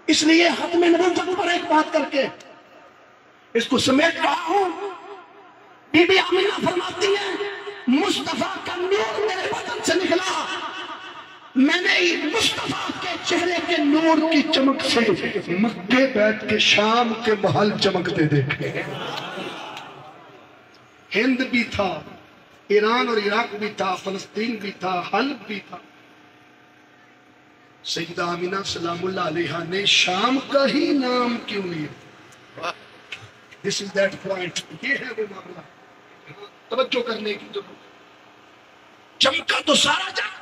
इसलिए खत्म नबुव्वत पर एक बात करके इसको समेट रहा हूं। बीबी आमिना फरमाती है, मुस्तफा का नूर मेरे बदन से निकला, मैंने मुस्तफा के चेहरे के नूर की चमक से मक्के बैठ के शाम के महल चमकते देखे। हिंद भी था, ईरान और इराक भी था, फलस्तीन भी था, हल्ब भी था। सैयदा आमिना सलामुल्लाह अलैहा ने शाम का ही नाम क्यों लिया? This is that point. ये है वो मामला, तवज्जो करने की जरूरत। चमका तो सारा जहां।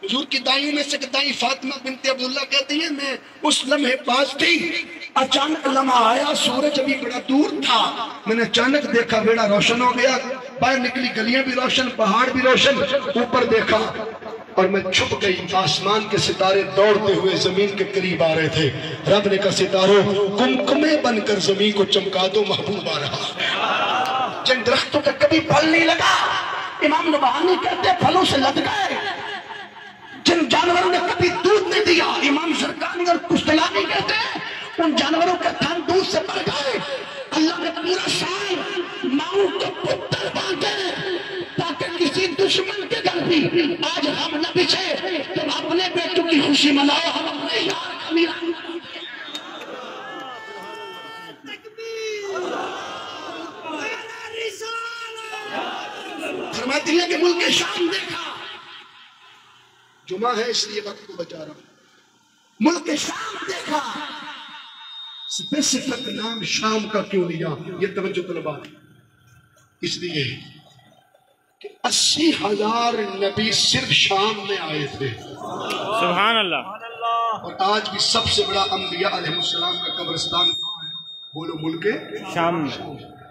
हुजूर की दाइयों में से दाई फातिमा बिनते अब्दुल्ला कहती है, मैं उस लम्हे पास थी, अचानक लम्हा आया, सूरज अभी बड़ा दूर था, मैंने अचानक देखा बेड़ा रोशन हो गया, बाहर निकली गलियां भी रोशन, पहाड़ भी रोशन, ऊपर देखा और मैं छुप गई। आसमान के सितारे दौड़ते हुए जमीन के करीब आ रहे थे। रब ने कहा, सितारों कुमकुमे बनकर जमीन को चमका दो, महबूब आ रहा। जिन दरख्तों का कभी फल नहीं लगा, इमाम नबहानी कहते फलों से लद गए। जिन जानवरों ने कभी दूध नहीं दिया, इमाम सरकानी और कुश्तलानी कहते उन जानवरों के थन दूध से भर गए। अल्लाह ने पूरा साल माओ को पुत्र बांटे ताकि किसी दुश्मन के घर भी आज हम न बिछे। तुम अपने बेटों की खुशी मनाओ, हम अपने यार का मिलान। फरमाती है कि मुल्क शाम देखा, जुमा है इसलिए वक्त को बचा रहा हूं। मुल्क शाम देखा, स्पेसिफिक नाम शाम का क्यों लिया? ये तवज्जो तलबा, इसलिए कि 80,000 नबी सिर्फ शाम में आए थे। सुभान अल्लाह। और आज भी सबसे बड़ा अंबिया अलैहिस्सलाम का कब्रिस्तान कहाँ है? बोलो, मुल्क शाम में।